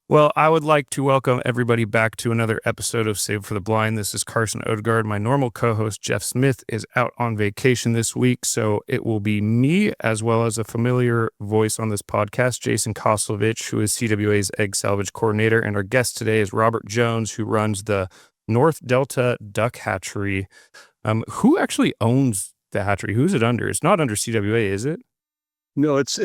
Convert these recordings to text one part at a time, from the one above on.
Well, I would like to welcome everybody back to another episode of Save for the Blind. This is Carson Odegard. My normal co-host, Jeff Smith, is out on vacation this week, so it will be me as well as a familiar voice on this podcast, Jason Coslovich, who is CWA's egg-salvage coordinator, and our guest today is Robert Jones, who runs the North Delta Duck Hatchery. Who actually owns the hatchery? Who's it under? It's not under CWA, is it? No, it's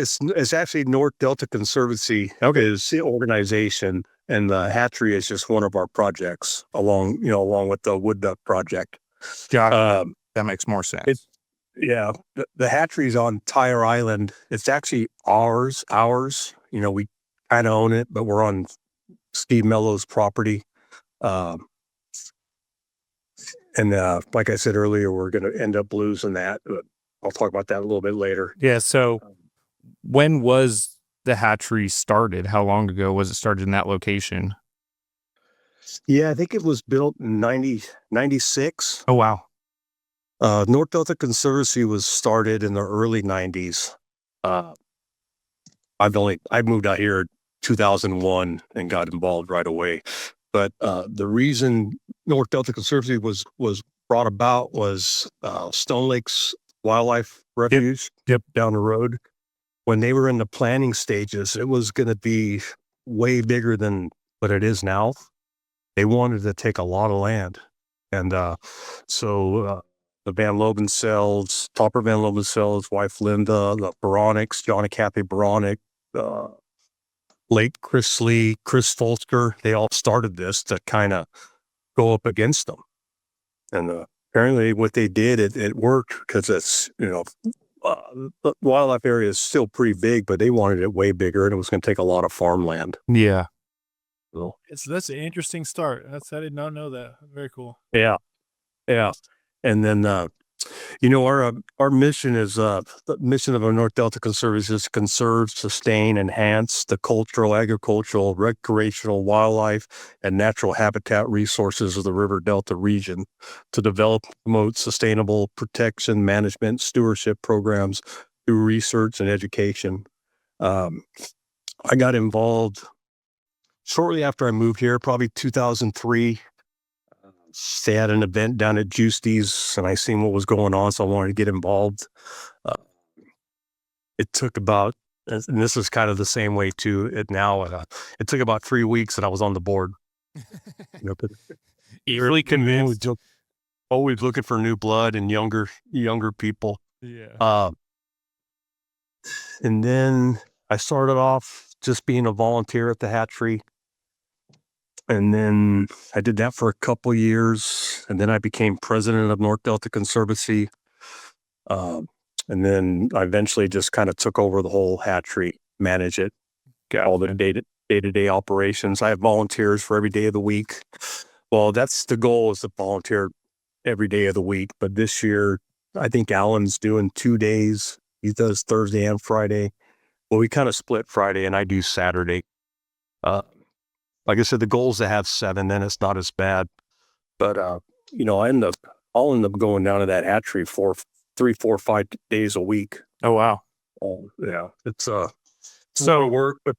actually North Delta Conservancy is the organization, and the hatchery is just one of our projects along with the wood duck project. That makes more sense. The hatchery's on Tire Island. It's actually ours. We kind of own it, but we're on Steve Mello's property. Like I said earlier, we're going to end up losing that. But I'll talk about that a little bit later. Yeah. So when was the hatchery started? How long ago was it started in that location? Yeah, I think it was built in 96. Oh, wow. North Delta Conservancy was started in the early 90s. I moved out here in 2001 and got involved right away. But the reason North Delta Conservancy was brought about was Stone Lake's Wildlife Refuge down the road. When they were in the planning stages, it was going to be way bigger than what it is now. They wanted to take a lot of land. And so the Van Lobenselds, Topper Van Lobenselds, wife Linda, the Baronics, John and Kathy Baronic, late Chris Lee, Chris Folsker, they all started this to kind of go up against them. And apparently what they did, it worked because it's, the wildlife area is still pretty big, but they wanted it way bigger, and it was going to take a lot of farmland. Yeah. So that's an interesting start. I did not know that. Very cool. Yeah. And then, our mission is the mission of our North Delta Conservancy is to conserve, sustain, enhance the cultural, agricultural, recreational, wildlife, and natural habitat resources of the River Delta region, to develop, promote sustainable protection, management, stewardship programs through research and education. I got involved shortly after I moved here, probably 2003. They had an event down at Juicy's, and I seen what was going on, so I wanted to get involved. It took about, and this is kind of the same way too. It took about 3 weeks, and I was on the board. Early convinced. Always looking for new blood and younger people. Yeah. And then I started off just being a volunteer at the hatchery. And then I did that for a couple years, and then I became president of North Delta Conservancy. And then I eventually just kind of took over the whole hatchery, manage it, get all the day-to-day operations. I have volunteers for every day of the week. Well, that's the goal, is to volunteer every day of the week. But this year, I think Alan's doing 2 days. He does Thursday and Friday. Well, we kind of split Friday, and I do Saturday. Like I said, the goal is to have 7, then it's not as bad. But, I'll end up going down to that hatchery for 3, 4, 5 days a week. Oh, wow. Yeah. It's so work, but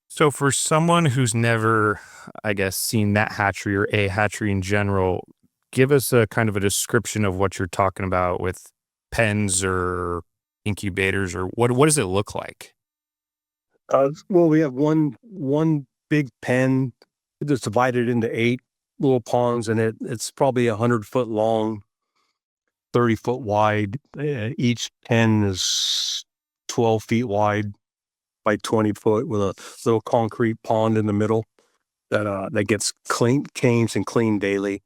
So for someone who's never, I guess, seen that hatchery or a hatchery in general, give us a kind of a description of what you're talking about with pens or incubators, or what does it look like? Well, we have one big pen that's divided into 8 little ponds, and it's probably 100-foot long, 30-foot wide. Each pen is 12 feet wide by 20 foot, with a little concrete pond in the middle that gets changed and cleaned daily.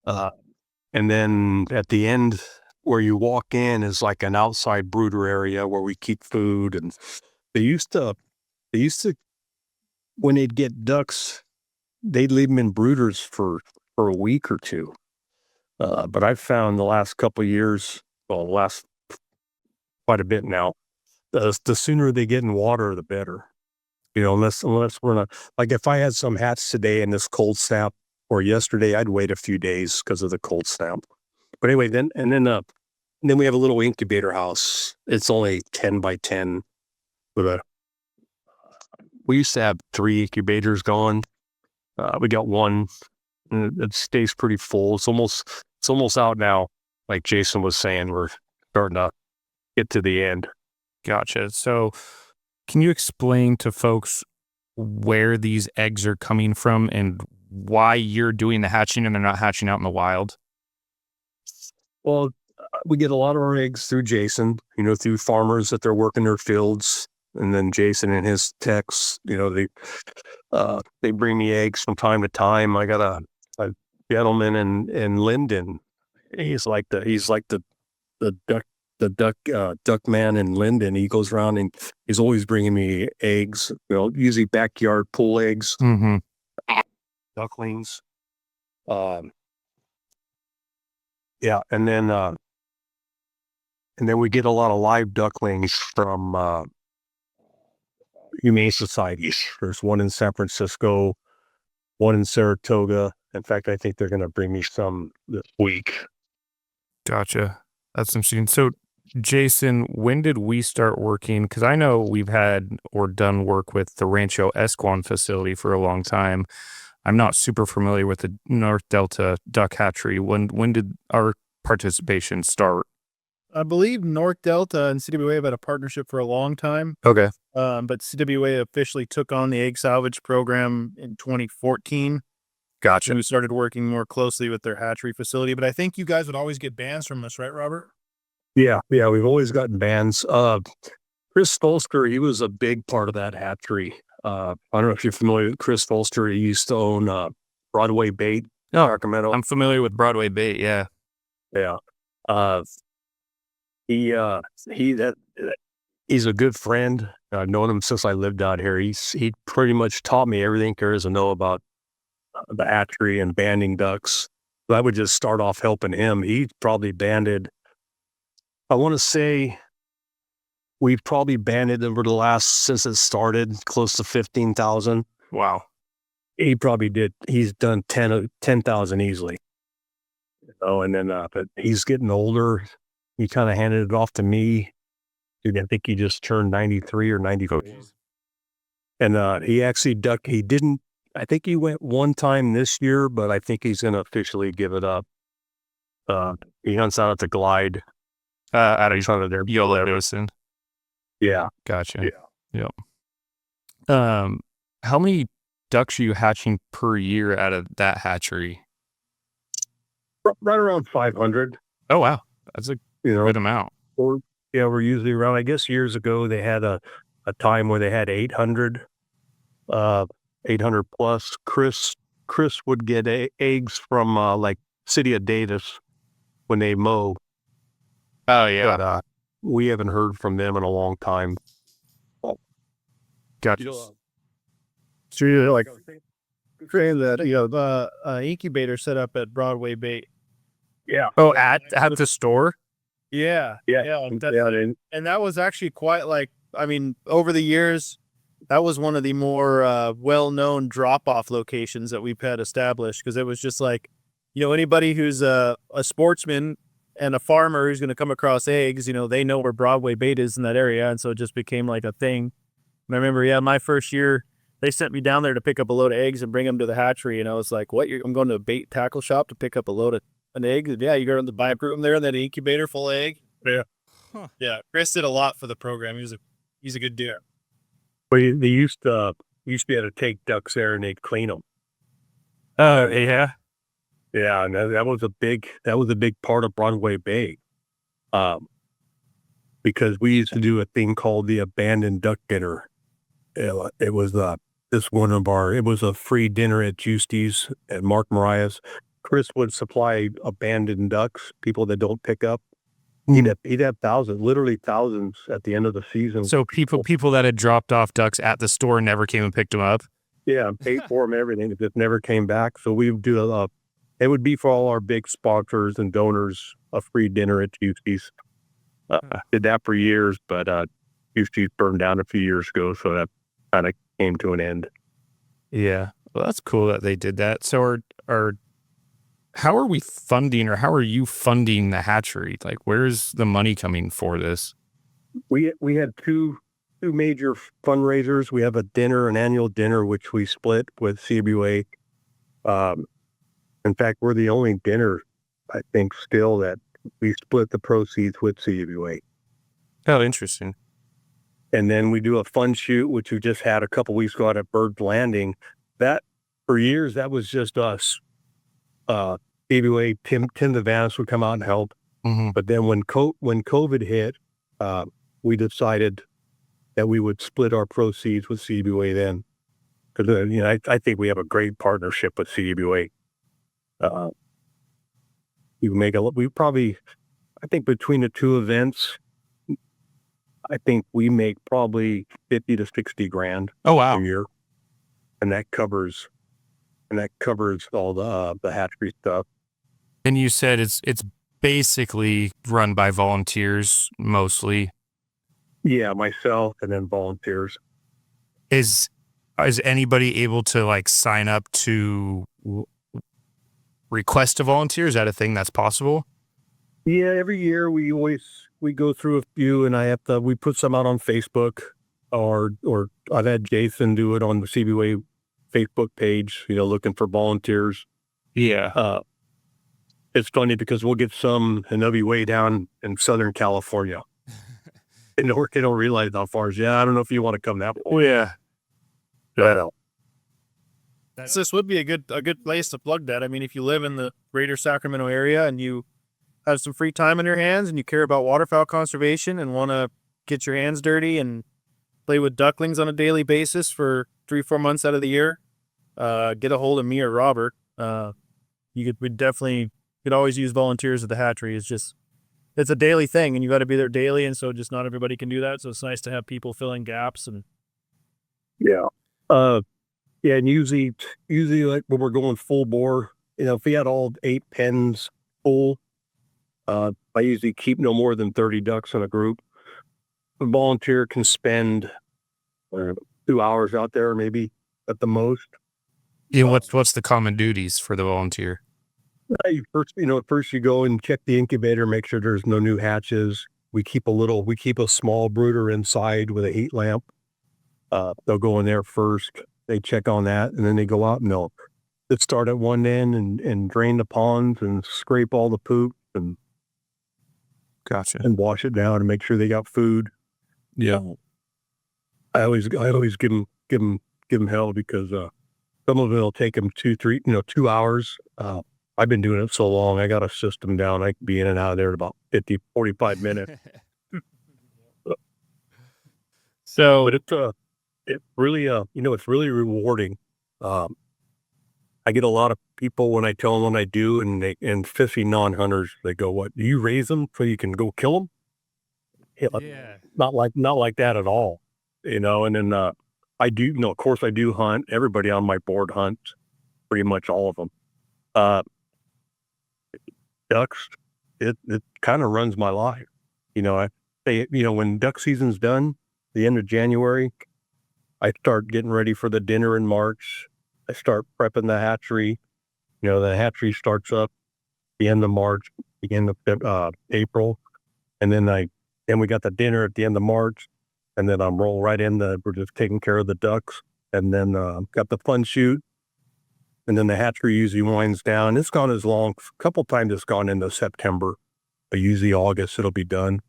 And then at the end, where you walk in, is like an outside brooder area where we keep food. And they used to, when they'd get ducks, they'd leave them in brooders for a week or 2. But I've found the last couple of years, last quite a bit now, the sooner they get in water, the better. Unless we're not, like if I had some hats today in this cold snap, or yesterday, I'd wait a few days because of the cold snap. But anyway, then we have a little incubator house. It's only 10 by 10 with a we used to have 3 incubators going. We got one, and it stays pretty full. It's almost out now. Like Jason was saying, we're starting to get to the end. Gotcha. So can you explain to folks where these eggs are coming from and why you're doing the hatching and they're not hatching out in the wild? Well, we get a lot of our eggs through Jason, through farmers that they're working their fields. And then Jason and his techs, they bring me eggs from time to time. I got a gentleman in Linden. He's like the duck man in Linden. He goes around and he's always bringing me eggs, usually backyard pool eggs, ducklings. Yeah. And then we get a lot of live ducklings from, humane societies. There's one in San Francisco, one in Saratoga. In fact, I think they're going to bring me some this week. Gotcha. That's interesting. So, Jason, when did we start working? Because I know we've had or done work with the Rancho Esquan facility for a long time. I'm not super familiar with the North Delta Duck Hatchery. When did our participation start? I believe North Delta and CWA have had a partnership for a long time. Okay. But CWA officially took on the Egg-Salvage Program in 2014. Gotcha. And we started working more closely with their hatchery facility. But I think you guys would always get bans from us, right, Robert? Yeah, we've always gotten bans. Chris Folster, he was a big part of that hatchery. I don't know if you're familiar with Chris Folster. He used to own Broadway Bait, Sacramento. I'm familiar with Broadway Bait. Yeah. Yeah. He's a good friend. I've known him since I lived out here. He pretty much taught me everything there is to know about the hatchery and banding ducks. So I would just start off helping him. He probably banded, I want to say we've probably banded over the last, since it started, close to 15,000. Wow. He probably did. He's done 10,000 easily. And then, but he's getting older. He kind of handed it off to me. Dude, I think he just turned 93 or 94. And he actually I think he went one time this year, but I think he's going to officially give it up. He hunts out at the Glide. Out of there. Yola Dawson. Yeah. Gotcha. Yeah. Yep. How many ducks are you hatching per year out of that hatchery? Right around 500. Oh, wow. That's a good amount. We're usually around, I guess years ago they had a time where they had 800 plus. Chris would get eggs from like City of Davis when they mow. Oh, yeah. But we haven't heard from them in a long time. Gotcha. So you're like saying that the incubator set up at Broadway Bait. Yeah. Oh, at the store? Yeah. And that was actually quite over the years, that was one of the more well-known drop-off locations that we've had established, because it was just like, anybody who's a sportsman and a farmer who's going to come across eggs, they know where Broadway Bait is in that area. And so it just became like a thing. And I remember, my first year, they sent me down there to pick up a load of eggs and bring them to the hatchery. And I was like, what? I'm going to a bait tackle shop to pick up a load of an egg? Yeah, you go to buy a group there in that incubator full of egg. Yeah. Huh. Yeah. Chris did a lot for the program. He's a good dude. But they used to be able to take ducks there and they'd clean them. Oh, yeah. Yeah, and that was a big part of Broadway Bay, because we used to do a thing called the abandoned duck dinner. It was it was a free dinner at Justy's at Mark Mariah's. Chris would supply abandoned ducks, people that don't pick up. He'd have literally thousands at the end of the season. So people that had dropped off ducks at the store never came and picked them up? Yeah, paid for them, everything. It just never came back. So we would do it would be for all our big sponsors and donors, a free dinner at Justy's. Did that for years, but Justy's burned down a few years ago, so that kind of came to an end. Yeah, well, that's cool that they did that. So how are we funding, or how are you funding the hatchery? Like, where's the money coming for this? We had two two major fundraisers. We have an annual dinner, which we split with CWA. In fact, we're the only dinner, I think, still that we split the proceeds with CWA. Oh, interesting. And then we do a fun shoot, which we just had a couple weeks ago at Bird's Landing. That, for years, that was just us. CWA, Tim the Vanis would come out and help. Mm-hmm. But then when COVID hit, we decided that we would split our proceeds with CWA then. Because I think we have a great partnership with CWA. I think between the two events, I think we make probably 50 to 60 grand Oh, wow. a year. And that covers all the hatchery stuff. And you said it's basically run by volunteers mostly. Yeah, myself and then volunteers. Is anybody able to like sign up to request to volunteer? Is that a thing that's possible? Yeah, every year we go through a few, and we put some out on Facebook, or I've had Jason do it on the CBWA Facebook page, looking for volunteers. Yeah. It's funny because we'll get some, and they'll be way down in Southern California. And they don't realize how far. I don't know if you want to come that way. Oh, yeah. This would be a good place to plug that. I mean, if you live in the greater Sacramento area and you have some free time in your hands and you care about waterfowl conservation and want to get your hands dirty and play with ducklings on a daily basis for 3-4 months out of the year, get a hold of me or Robert. We could always use volunteers at the hatchery. It's a daily thing, and you got to be there daily, and so just not everybody can do that. So it's nice to have people filling gaps. And and usually like when we're going full bore, if we had all 8 pens full, I usually keep no more than 30 ducks in a group. A volunteer can spend 2 hours out there, maybe at the most. Yeah. What's the common duties for the volunteer? First you go and check the incubator, make sure there's no new hatches. We keep a small brooder inside with a heat lamp. They'll go in there first. They check on that, and then they go out and they'll start at one end and drain the ponds and scrape all the poop and Gotcha. and wash it down and make sure they got food. Yeah. I always give them hell because some of it will take them 2 hours. I've been doing it so long, I got a system down. I can be in and out of there in about 45 minutes. But it's really rewarding. I get a lot of people when I tell them what I do, and fishing non-hunters, they go, "What, do you raise them so you can go kill them?" Yeah. Not like that at all, And then I do, of course I do hunt. Everybody on my board hunts, pretty much all of them. Ducks, it kind of runs my life. When duck season's done, the end of January, I start getting ready for the dinner in March. I start prepping the hatchery. The hatchery starts up the end of March, beginning of April. And then we got the dinner at the end of March. And then I'm roll right in we're just taking care of the ducks. And then got the fun shoot. And then the hatchery usually winds down. It's gone as long, a couple times it's gone into September, but usually August it'll be done.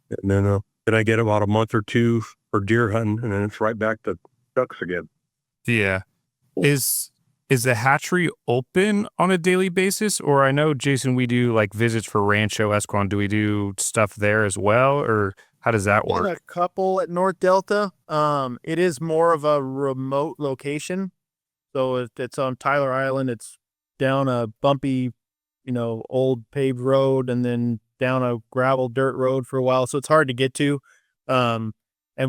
And then I get about a month or two for deer hunting, and then it's right back to ducks again. Yeah. Is the hatchery open on a daily basis? Or I know, Jason, we do like visits for Rancho Esquon. Do we do stuff there as well? Or how does that work? A couple at North Delta. It is more of a remote location. So it's on Tyler Island. It's down a bumpy, old paved road and then down a gravel dirt road for a while. So it's hard to get to. And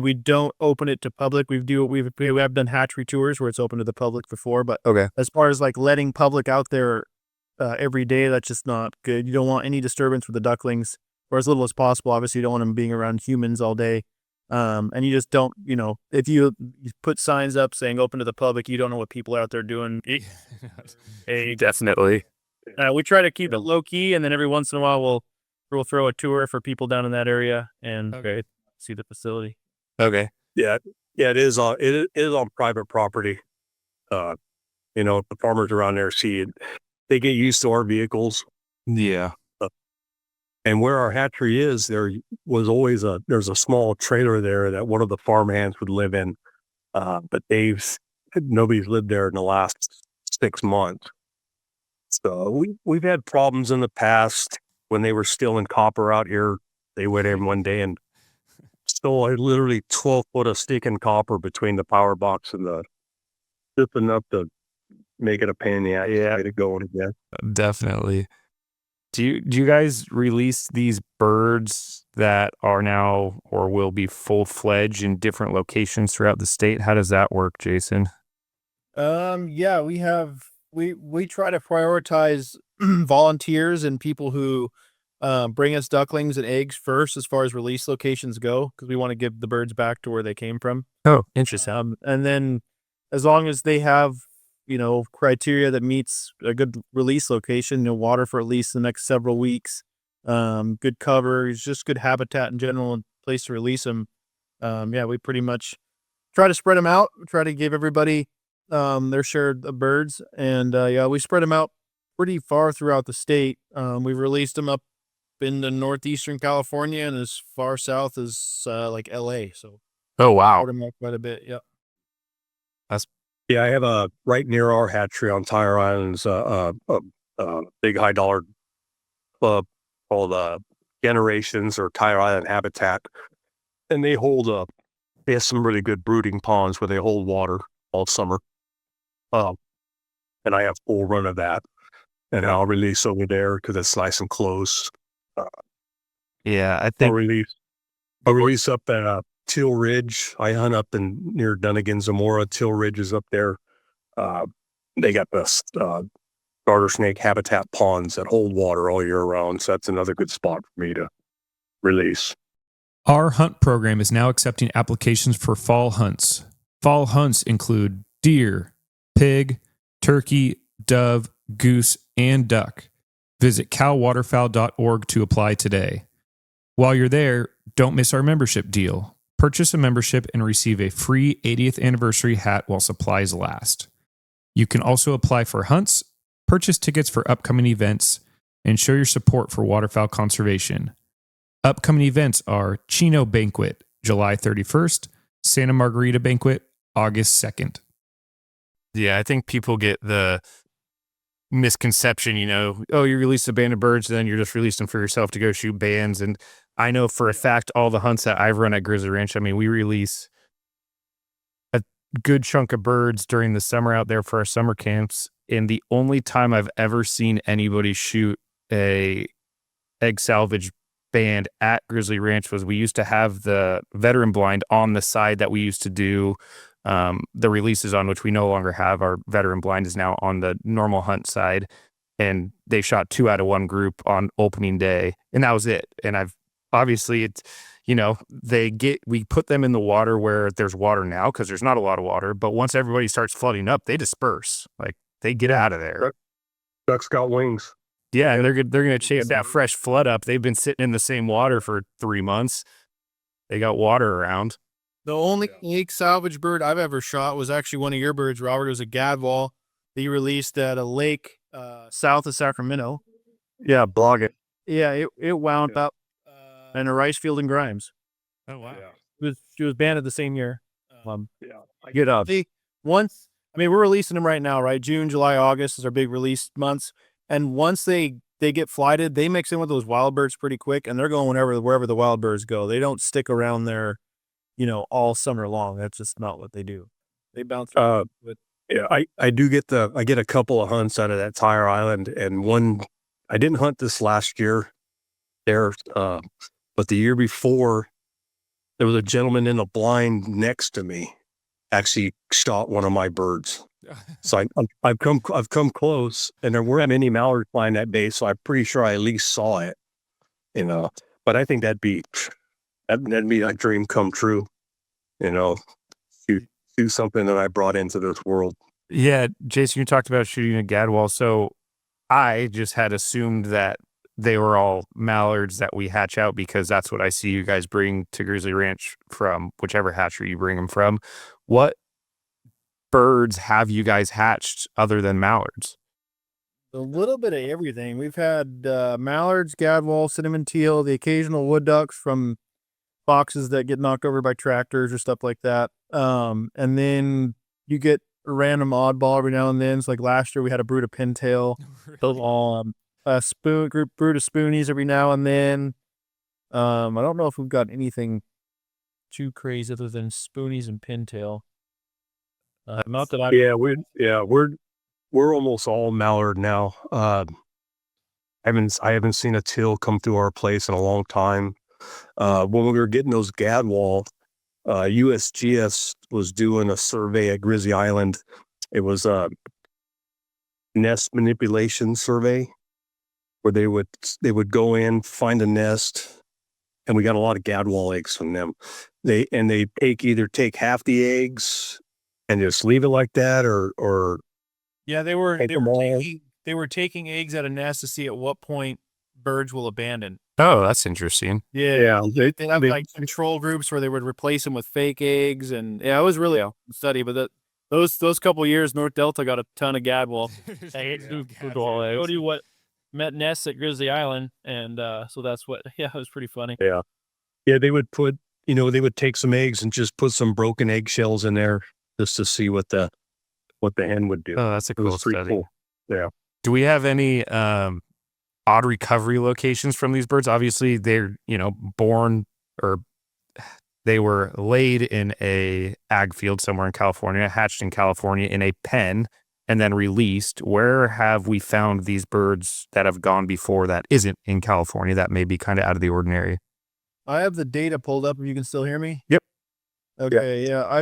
we don't open it to public. We have done hatchery tours where it's open to the public before, but Okay. as far as like letting public out there every day, that's just not good. You don't want any disturbance with the ducklings, or as little as possible. Obviously, you don't want them being around humans all day. And you just don't, if you put signs up saying open to the public, you don't know what people are out there doing. Definitely. We try to keep it low key, and then every once in a while we'll throw a tour for people down in that area and see the facility. Okay. Yeah, it is. It is on private property. The farmers around there see it. They get used to our vehicles. Yeah. And where our hatchery is, there was always there's a small trailer there that one of the farmhands would live in. But nobody's lived there in the last 6 months. So we've had problems in the past when they were still in copper out here. They went in one day and stole literally 12 foot of sticking copper between the power box and the just enough to make it a pain in the ass. Yeah. To go in again. Definitely. Do you guys release these birds that are now or will be full-fledged in different locations throughout the state? How does that work, Jason? Yeah, we try to prioritize volunteers and people who bring us ducklings and eggs first as far as release locations go, because we want to give the birds back to where they came from. Oh, interesting. And then as long as they have, criteria that meets a good release location, water for at least the next several weeks, good cover, just good habitat in general and place to release them. We pretty much try to spread them out, try to give everybody their share of birds. And we spread them out pretty far throughout the state. We've released them up into northeastern California and as far south as like LA. So Oh, wow. spread them out quite a bit. Yeah. Yeah, I have right near our hatchery on Tire Islands, a big high dollar club called Generations or Tire Island Habitat, and they have some really good brooding ponds where they hold water all summer. And I have full run of that, and I'll release over there because it's nice and close. Yeah, I I'll think release up at Teal Ridge. I hunt up near Dunnigan, Zamora. Teal Ridge is up there. They got the garter snake habitat ponds that hold water all year round. So that's another good spot for me to release. our hunt program is now accepting applications for fall hunts. Fall hunts include deer, pig, turkey, dove, goose, and duck. Visit calwaterfowl.org to apply today. While you're there, don't miss our membership deal. Purchase a membership and receive a free 80th anniversary hat while supplies last. You can also apply for hunts, purchase tickets for upcoming events, and show your support for waterfowl conservation. Upcoming events are Chino Banquet, July 31st, Santa Margarita Banquet, August 2nd. Yeah, I think people get the misconception, you release a band of birds, then you're just releasing them for yourself to go shoot bands. And I know for a fact all the hunts that I've run at Grizzly Ranch, we release a good chunk of birds during the summer out there for our summer camps. And the only time I've ever seen anybody shoot a egg-salvage band at Grizzly Ranch was we used to have the veteran blind on the side that we used to do the releases on, which we no longer have. Our veteran blind is now on the normal hunt side, and they shot 2 out of 1 group on opening day, and that was it. And we put them in the water where there's water now because there's not a lot of water, but once everybody starts flooding up, they disperse. Like they get out of there. Ducks got wings. Yeah, they're going to chase that fresh flood up. They've been sitting in the same water for 3 months. They got water around. The only egg-salvage bird I've ever shot was actually one of your birds, Robert. It was a gadwall that you released at a lake south of Sacramento. Yeah, blog it. Yeah, it wound up in a rice field in Grimes. Oh, wow. Yeah. She was banded the same year. Get up. We're releasing them right now, right? June, July, August is our big release months. And once they get flighted, they mix in with those wild birds pretty quick, and they're going wherever the wild birds go. They don't stick around there, all summer long. That's just not what they do. They bounce around. Yeah, I get a couple of hunts out of that Tire Island, and one I didn't hunt this last year there, but the year before there was a gentleman in a blind next to me actually shot one of my birds. So I've come close, and there weren't any mallards flying that day, so I'm pretty sure I at least saw it, But I think that'd be a dream come true, do something that I brought into this world. Yeah, Jason, you talked about shooting a gadwall, so I just had assumed that they were all mallards that we hatch out because that's what I see you guys bring to Grizzly Ranch from whichever hatchery you bring them from. What birds have you guys hatched other than mallards? A little bit of everything. We've had mallards, gadwall, cinnamon teal, the occasional wood ducks from boxes that get knocked over by tractors or stuff like that. And then you get a random oddball every now and then. It's like last year we had a brood of pintail, a brood of spoonies every now and then. I don't know if we've got anything too crazy other than spoonies and pintail. Not that I. We're almost all mallard now. I haven't seen a teal come through our place in a long time. When we were getting those gadwall, USGS was doing a survey at Grizzly Island. It was a nest manipulation survey where they would go in, find a nest, and we got a lot of gadwall eggs from them. They take half the eggs and just leave it like that, or Yeah, they were taking eggs out of nests to see at what point birds will abandon. Oh, that's interesting. Yeah, they have like control groups where they would replace them with fake eggs, and it was really a study. But those couple years, North Delta got a ton of gadwall. Told you what met nests at Grizzly Island, and so that's what. Yeah, it was pretty funny. Yeah, they would take some eggs and just put some broken eggshells in there just to see what the hen would do. Oh, that's a cool study. Cool. Yeah. Do we have any odd recovery locations from these birds? Obviously, they're born, or they were laid in a ag field somewhere in California, hatched in California in a pen, and then released. Where have we found these birds that have gone before that isn't in California that may be kind of out of the ordinary? I have the data pulled up. If you can still hear me. Yep. Okay. Yeah.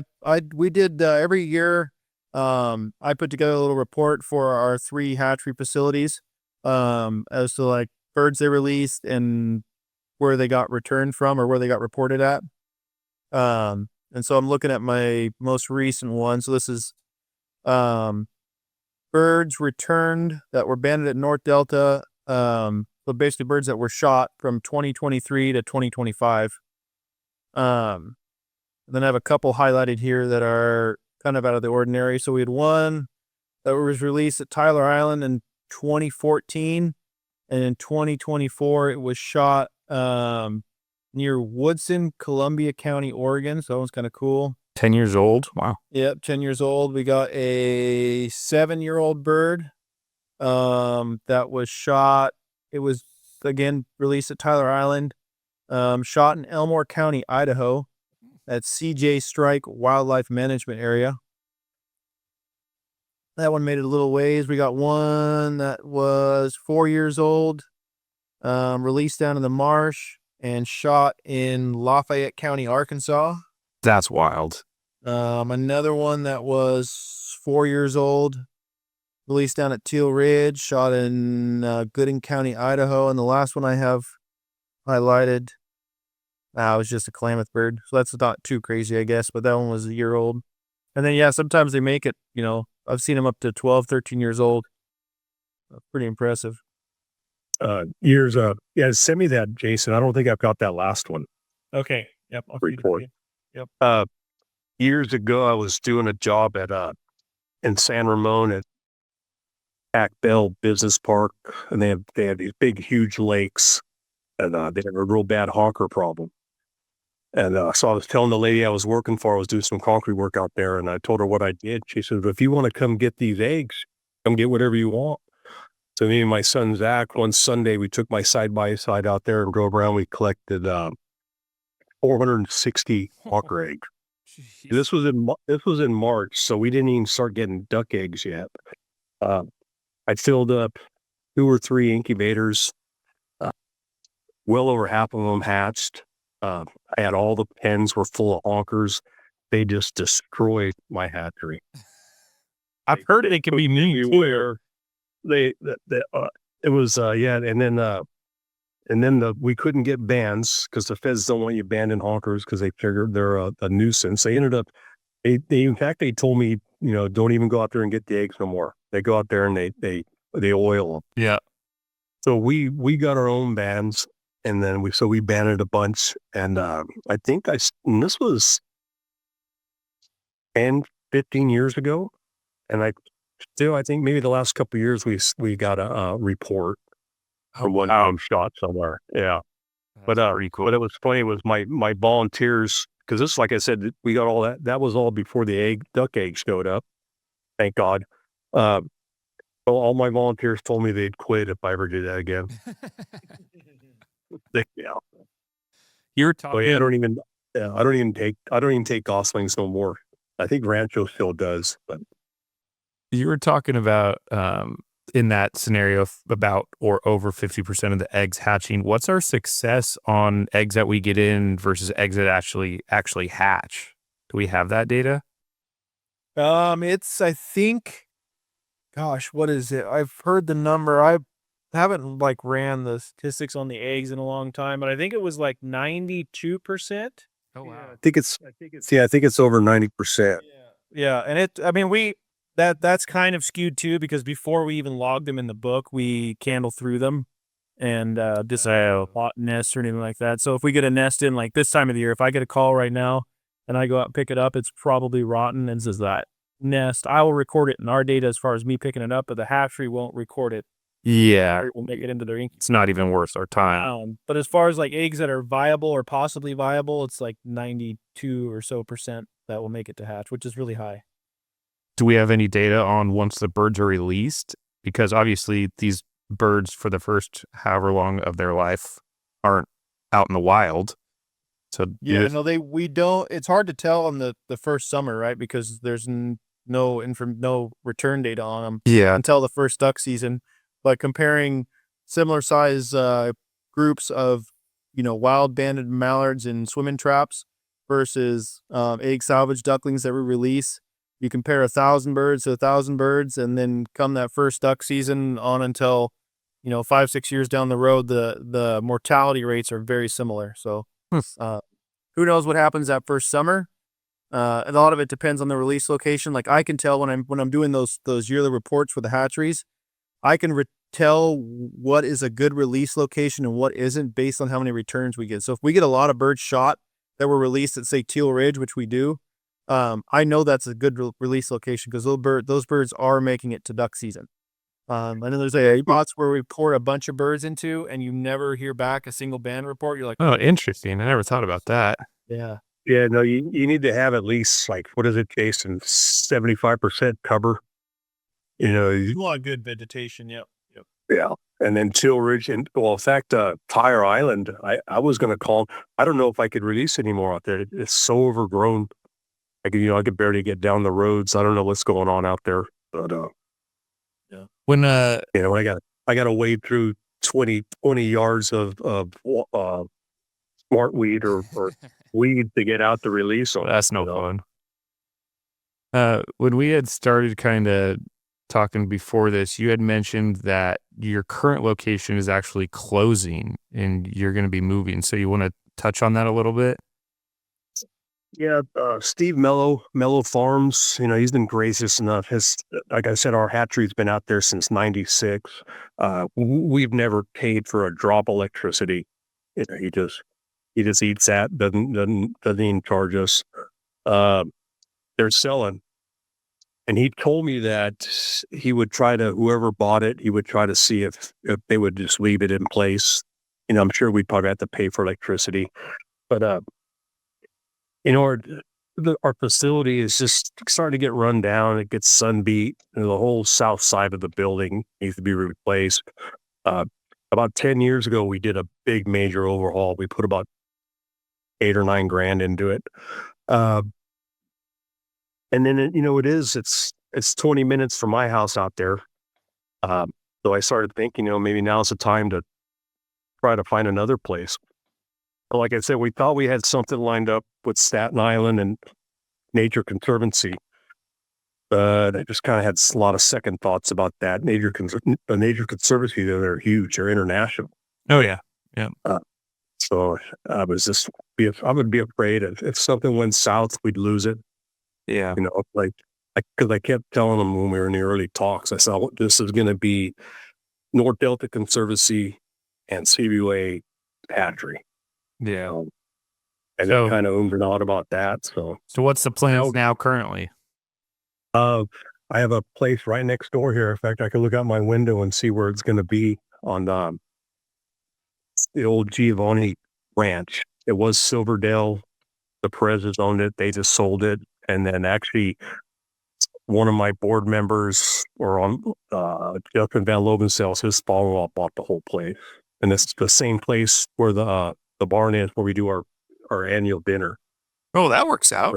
We did every year. I put together a little report for our 3 hatchery facilities, as to like birds they released and where they got returned from or where they got reported at. And so I'm looking at my most recent one. So this is, birds returned that were banded at North Delta. So basically birds that were shot from 2023 to 2025. And then I have a couple highlighted here that are kind of out of the ordinary. So we had one that was released at Tyler Island in 2014, and in 2024 it was shot near Woodson, Columbia County, Oregon. So that one's kind of cool. 10 years old. Wow. Yep, 10 years old. We got a 7-year-old bird that was shot. It was again released at Tyler Island, shot in Elmore County, Idaho, at CJ Strike Wildlife Management Area. That one made it a little ways. We got one that was 4 years old, released down in the marsh and shot in Lafayette County, Arkansas. That's wild. Another one that was 4 years old, released down at Teal Ridge, shot in Gooding County, Idaho. And the last one I have highlighted, it was just a Klamath bird. So that's not too crazy, I guess, but that one was a year old. And then, yeah, sometimes they make it, I've seen them up to 12, 13 years old. Pretty impressive. Send me that, Jason. I don't think I've got that last one. Okay. Yep. I'll report. Yep. Years ago, I was doing a job in San Ramon at Pac Bell Business Park, and they have these big, huge lakes, and they have a real bad honker problem. And so I was telling the lady I was working for, I was doing some concrete work out there, and I told her what I did. She said, "If you want to come get these eggs, come get whatever you want." So me and my son Zach, one Sunday, we took my side-by-side out there and drove around. We collected 460 honker eggs. This was in March, so we didn't even start getting duck eggs yet. I filled up 2 or 3 incubators. Well over half of them hatched. I had all the pens were full of honkers. They just destroyed my hatchery. I've heard it can be mean. And then we couldn't get bans because the feds don't want you banned in honkers because they figured they're a nuisance. They ended up, they told me, don't even go out there and get the eggs no more. They go out there and they oil them. Yeah. So we got our own bands, and then we banded a bunch, and I think and this was 10, 15 years ago, and I think maybe the last couple of years we got a report from one time shot somewhere. Yeah. That's pretty cool. But it was funny. It was my volunteers, because this, like I said, we got all that. That was all before the duck eggs showed up. Thank God. So all my volunteers told me they'd quit if I ever did that again. Yeah. You're So talking. I don't even take goslings no more. I think Rancho still does, but You were talking about in that scenario about or over 50% of the eggs hatching. What's our success on eggs that we get in versus eggs that actually hatch? Do we have that data? It's, I think, gosh, what is it? I've heard the number. I haven't like ran the statistics on the eggs in a long time, but I think it was like 92%. Oh wow. I think it's over 90%. Yeah. And that's kind of skewed too, because before we even logged them in the book, we candle through them and decide hot nests or anything like that. So if we get a nest in like this time of the year, if I get a call right now and I go out and pick it up, it's probably rotten and says that nest. I will record it in our data as far as me picking it up, but the hatchery won't record it. Yeah, It will make it into their ink. it's not even worth our time. But as far as like eggs that are viable or possibly viable, it's like 92 or so percent that will make it to hatch, which is really high. Do we have any data on once the birds are released? Because obviously these birds for the first however long of their life aren't out in the wild. So we don't. It's hard to tell on the first summer, right? Because there's no return data on them. Yeah. Until the first duck season. But comparing similar size groups of wild banded mallards in swimming traps versus egg salvage ducklings that we release, you compare 1,000 birds to 1,000 birds, and then come that first duck season on until 5-6 years down the road, the mortality rates are very similar. So who knows what happens that first summer? A lot of it depends on the release location. Like I can tell when I'm doing those yearly reports for the hatcheries, I can tell what is a good release location and what isn't based on how many returns we get. So if we get a lot of birds shot that were released at say Teal Ridge, which we do, I know that's a good release location because those birds are making it to duck season. And then there's spots where we pour a bunch of birds into and you never hear back a single band report. You're like, oh, interesting. I never thought about that. Yeah. Yeah, no, you need to have at least like, what is it, Jason? 75% cover. You want good vegetation. Yep. Yeah. And then Teal Ridge, and in fact, Tire Island, I was going to call. I don't know if I could release anymore out there. It's so overgrown. I could barely get down the roads. I don't know what's going on out there, but yeah. When I got to wade through 20 yards of smartweed or weed to get out the release. Well, that's no fun. When we had started kind of talking before this, you had mentioned that your current location is actually closing and you're going to be moving. So you want to touch on that a little bit? Yeah, Steve Mello Farms, he's been gracious enough. Like I said, our hatchery's been out there since '96. We've never paid for a drop of electricity. He just eats that, doesn't even charge us. They're selling. And he told me that he would try to, whoever bought it, he would try to see if they would just leave it in place. I'm sure we'd probably have to pay for electricity, but our facility is just starting to get run down. It gets sunbeat. The whole south side of the building needs to be replaced. About 10 years ago, we did a big major overhaul. We put about $8 or $9 grand into it. And then, it's 20 minutes from my house out there. So I started thinking, maybe now's the time to try to find another place. But like I said, we thought we had something lined up with Staten Island and Nature Conservancy. But I just kind of had a lot of second thoughts about that. Nature Conservancy, they're huge. They're international. Oh, yeah. Yeah. So I would be afraid if something went south, we'd lose it. Yeah. Because I kept telling them when we were in the early talks, I said, this is going to be North Delta Conservancy and CBA Hatchery. Yeah. And So- it kind of oomed and awed about that. So what's the plans now currently? I have a place right next door here. In fact, I can look out my window and see where it's going to be on the old Giovanni Ranch. It was Silverdale. The Perez's owned it. They just sold it. And then actually one of my board members or on Justin Van Lobensel's, his follow-up bought the whole place. And it's the same place where the barn is where we do our annual dinner. Oh, that works out.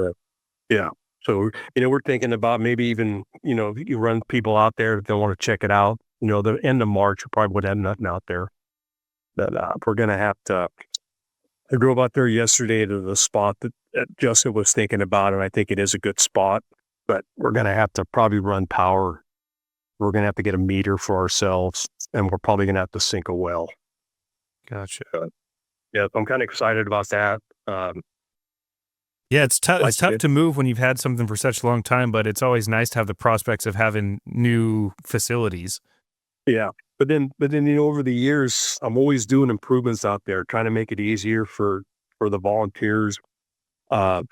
Yeah. So, we're thinking about maybe even, you run people out there if they want to check it out. The end of March, we probably would have nothing out there. But we're going to have to. I drove out there yesterday to the spot that Justin was thinking about, and I think it is a good spot. But we're going to have to probably run power. We're going to have to get a meter for ourselves, and we're probably going to have to sink a well. Gotcha. Yeah, I'm kind of excited about that. Yeah, it's tough. Like It's tough it. to move when you've had something for such a long time, but it's always nice to have the prospects of having new facilities. Yeah. But then, over the years, I'm always doing improvements out there, trying to make it easier for the volunteers. So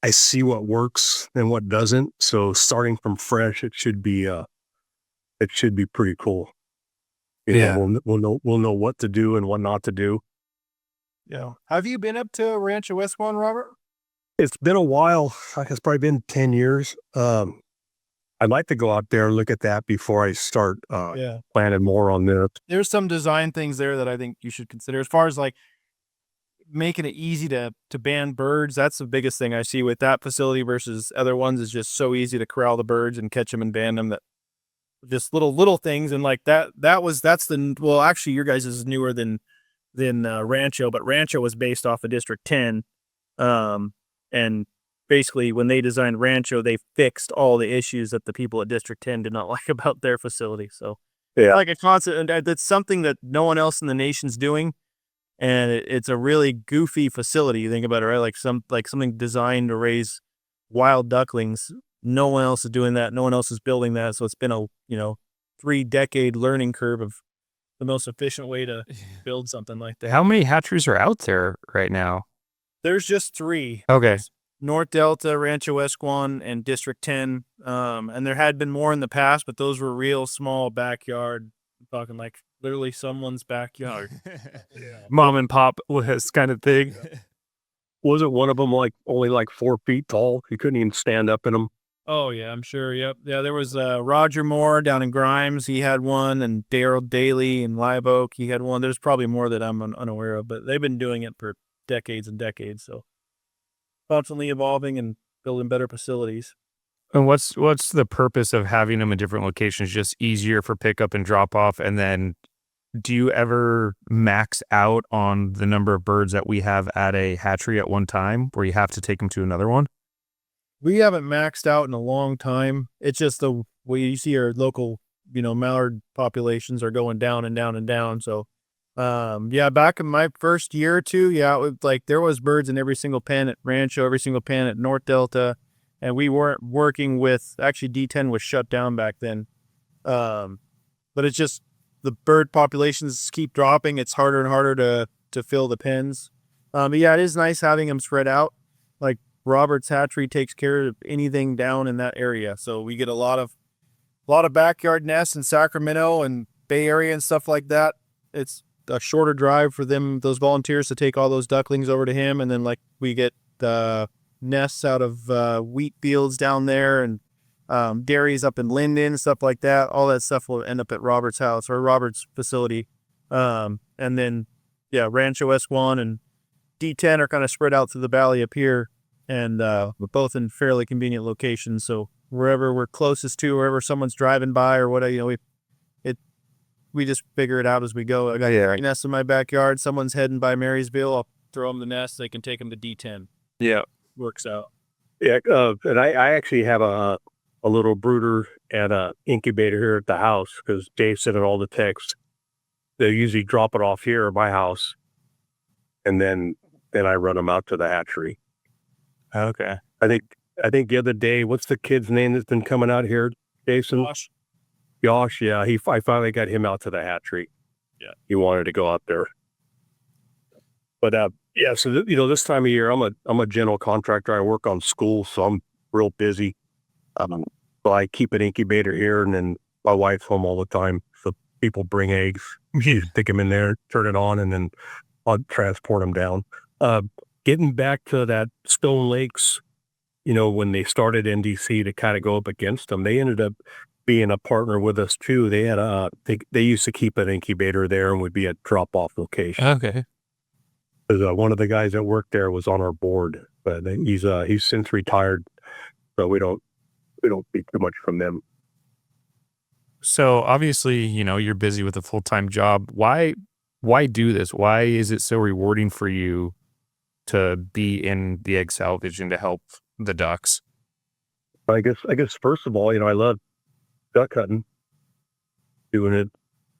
I see what works and what doesn't. So starting from fresh, it should be pretty cool. We'll know what to do and what not to do. Yeah. Have you been up to Rancho West One, Robert? It's been a while. It's probably been 10 years. I'd like to go out there and look at that before I start planning more on this. There's some design things there that I think you should consider as far as like making it easy to ban birds. That's the biggest thing I see with that facility versus other ones is just so easy to corral the birds and catch them and ban them, that just little things. And like actually your guys is newer than Rancho, but Rancho was based off of District 10. And basically when they designed Rancho, they fixed all the issues that the people at District 10 did not like about their facility. So like a concept, and that's something that no one else in the nation's doing. And it's a really goofy facility. You think about it, right? Like something designed to raise wild ducklings. No one else is doing that. No one else is building that. So it's been a 3-decade learning curve of the most efficient way to build something like that. How many hatcheries are out there right now? There's just 3. Okay. North Delta, Rancho Esquan, and District 10. And there had been more in the past, but those were real small backyard. I'm talking like literally someone's backyard. Mom and pop was kind of thing. Wasn't one of them like only like 4 feet tall? You couldn't even stand up in them. Oh yeah, I'm sure. Yep. Yeah, there was Roger Moore down in Grimes. He had one, and Daryl Daly in Live Oak. He had one. There's probably more that I'm unaware of, but they've been doing it for decades and decades. So constantly evolving and building better facilities. And what's the purpose of having them in different locations? Just easier for pickup and drop off. And then do you ever max out on the number of birds that we have at a hatchery at one time where you have to take them to another one? We haven't maxed out in a long time. It's just the way you see our local, mallard populations are going down and down and down. So, back in my first year or two, there was birds in every single pen at Rancho, every single pen at North Delta. And we weren't working with, actually D10 was shut down back then. But it's just the bird populations keep dropping. It's harder and harder to fill the pens. It is nice having them spread out. Like Robert's hatchery takes care of anything down in that area. So we get a lot of backyard nests in Sacramento and Bay Area and stuff like that. It's a shorter drive for those volunteers to take all those ducklings over to him. And then we get nests out of wheat fields down there and dairies up in Linden, stuff like that. All that stuff will end up at Robert's house or Robert's facility. And then, Rancho S1 and D10 are kind of spread out through the valley up here, and both in fairly convenient locations. So wherever we're closest to, wherever someone's driving by or whatever, we just figure it out as we go. I got a nest in my backyard. Someone's heading by Marysville. I'll throw them the nest. They can take them to D10. Yeah. Works out. Yeah. And I actually have a little brooder and a incubator here at the house because Dave sent it all the texts. They usually drop it off here at my house, and then I run them out to the hatchery. Okay. I think the other day, what's the kid's name that's been coming out here, Jason? Josh, yeah, I finally got him out to the hatchery. Yeah, he wanted to go out there. But yeah, so this time of year, I'm a general contractor. I work on schools, so I'm real busy. So I keep an incubator here, and then my wife's home all the time. So people bring eggs, you stick them in there, turn it on, and then I'll transport them down. Getting back to that Stone Lakes, when they started NDC to kind of go up against them, they ended up being a partner with us too. They had they used to keep an incubator there and would be a drop-off location. Okay. Because one of the guys that worked there was on our board, but he's since retired, so we don't see too much from them. So obviously, you're busy with a full-time job. Why do this? Why is it so rewarding for you to be in the egg salvage and to help the ducks? I guess first of all, I love duck hunting, doing it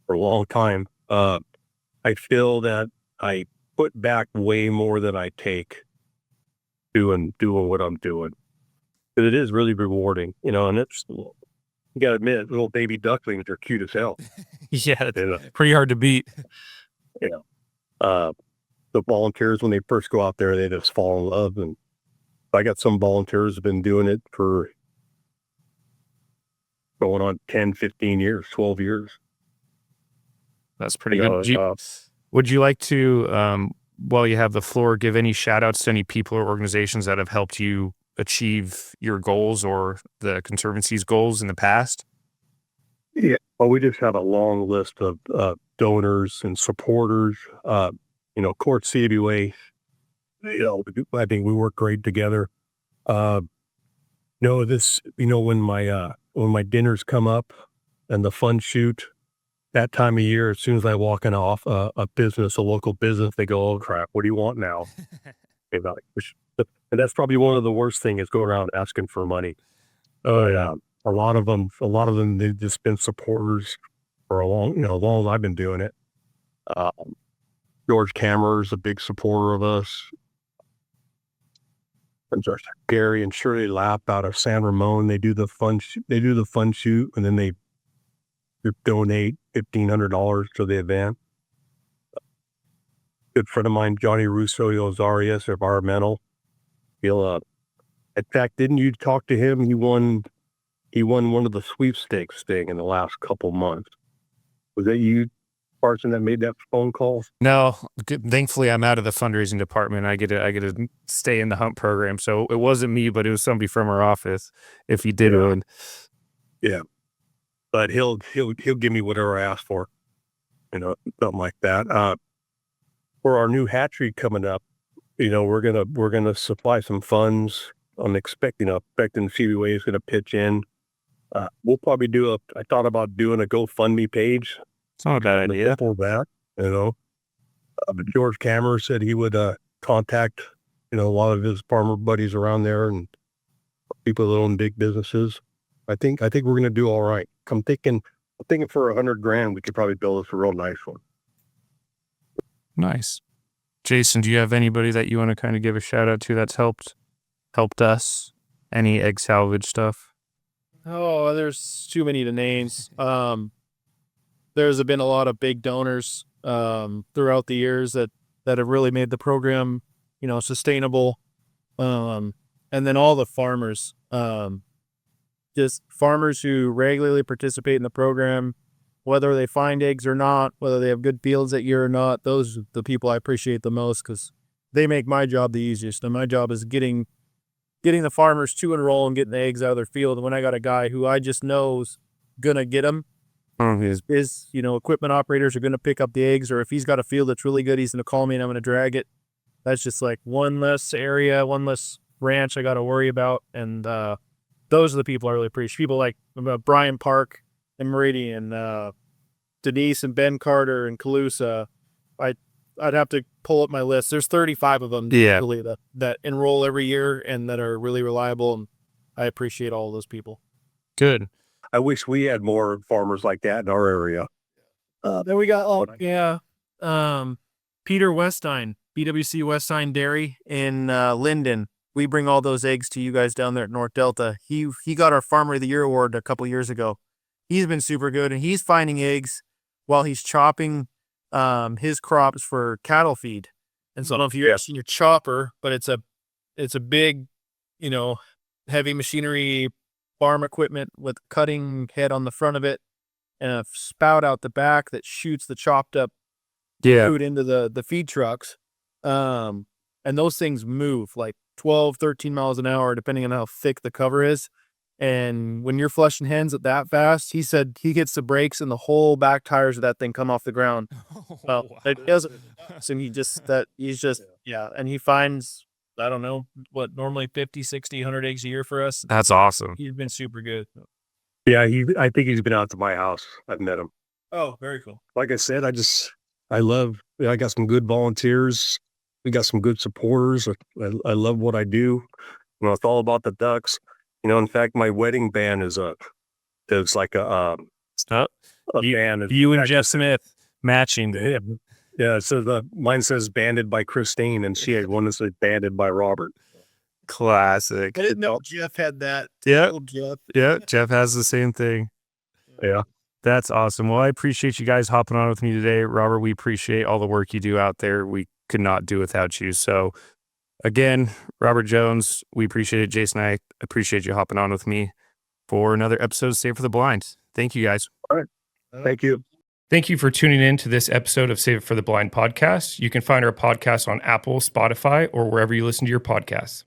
for a long time. I feel that I put back way more than I take doing what I'm doing. But it is really rewarding, and it's, you gotta admit, little baby ducklings are cute as hell. Yeah, pretty hard to beat. The volunteers, when they first go out there, they just fall in love. And I got some volunteers who've been doing it for going on 10, 15 years, 12 years. That's pretty good. Would you like to, while you have the floor, give any shout outs to any people or organizations that have helped you achieve your goals or the Conservancy's goals in the past? Yeah, well, we just have a long list of donors and supporters. Court CWA, I think we work great together. When my dinners come up and the fun shoot, that time of year, as soon as I walk in off a local business, they go, "Oh crap, what do you want now?" And that's probably one of the worst things, is go around asking for money. Oh yeah. A lot of them, they've just been supporters for as long as I've been doing it. George Kammerer's a big supporter of us. And Gary and Shirley Lapp out of San Ramon, they do the fun shoot, and then they donate $1,500 to the event. Good friend of mine, Johnny Russo, Ozarias, Environmental. In fact, didn't you talk to him? He won one of the sweepstakes thing in the last couple months. Was that you, Carson, that made that phone call? No, thankfully I'm out of the fundraising department. I get to stay in the hunt program. So it wasn't me, but it was somebody from our office. If he did win. Yeah. But he'll give me whatever I ask for, something like that. For our new hatchery coming up, we're gonna supply some funds. I'm expecting CWA is gonna pitch in. We'll probably I thought about doing a GoFundMe page. It's not a bad idea. For that, George Kammerer said he would contact, a lot of his farmer buddies around there and people that own big businesses. I think we're gonna do all right. I'm thinking for $100,000, we could probably build us a real nice one. Nice. Jason, do you have anybody that you want to kind of give a shout out to that's helped us? Any egg salvage stuff? Oh, there's too many to names. There's been a lot of big donors throughout the years that have really made the program, sustainable. And then all the farmers, just farmers who regularly participate in the program, whether they find eggs or not, whether they have good fields that year or not. Those are the people I appreciate the most, because they make my job the easiest. And my job is getting the farmers to enroll and getting the eggs out of their field. And when I got a guy who I just know's gonna get them, his equipment operators are gonna pick up the eggs, or if he's got a field that's really good, he's gonna call me and I'm gonna drag it. That's just like one less area, one less ranch I got to worry about. And those are the people I really appreciate. People like Brian Park and Meridian, Denise and Ben Carter and Calusa. I'd have to pull up my list. There's 35 of them really that enroll every year and that are really reliable, and I appreciate all of those people. Good. I wish we had more farmers like that in our area. Then we got Peter Westine, BWC Westine Dairy in Linden. We bring all those eggs to you guys down there at North Delta. He got our Farmer of the Year award a couple years ago. he's been super good, and he's finding eggs while he's chopping his crops for cattle feed. And so I don't know if you've seen your chopper, but it's a big, heavy machinery farm equipment with a cutting head on the front of it and a spout out the back that shoots the chopped up food into the feed trucks. And those things move like 12, 13 miles an hour, depending on how thick the cover is. And when you're flushing hens at that fast, he said he hits the brakes and the whole back tires of that thing come off the ground. Well, it doesn't. So and he finds, I don't know, normally 50, 60, 100 eggs a year for us. That's awesome. He's been super good. Yeah, I think he's been out to my house. I've met him. Oh, very cool. Like I said, I got some good volunteers. We got some good supporters. I love what I do. It's all about the ducks. In fact, my wedding band is like a band. You and Jeff Smith matching. Yeah. So mine says banded by Christine, and she had one that said banded by Robert. Classic. I didn't know Jeff had that. Yeah. Old Jeff. Yeah. Jeff has the same thing. Yeah. That's awesome. Well, I appreciate you guys hopping on with me today. Robert, we appreciate all the work you do out there. We could not do without you. So again, Robert Jones, we appreciate it. Jason, I appreciate you hopping on with me for another episode of Save for the Blind. Thank you, guys. All right. Thank you. Thank you for tuning in to this episode of Save It for the Blind podcast. You can find our podcast on Apple, Spotify, or wherever you listen to your podcasts.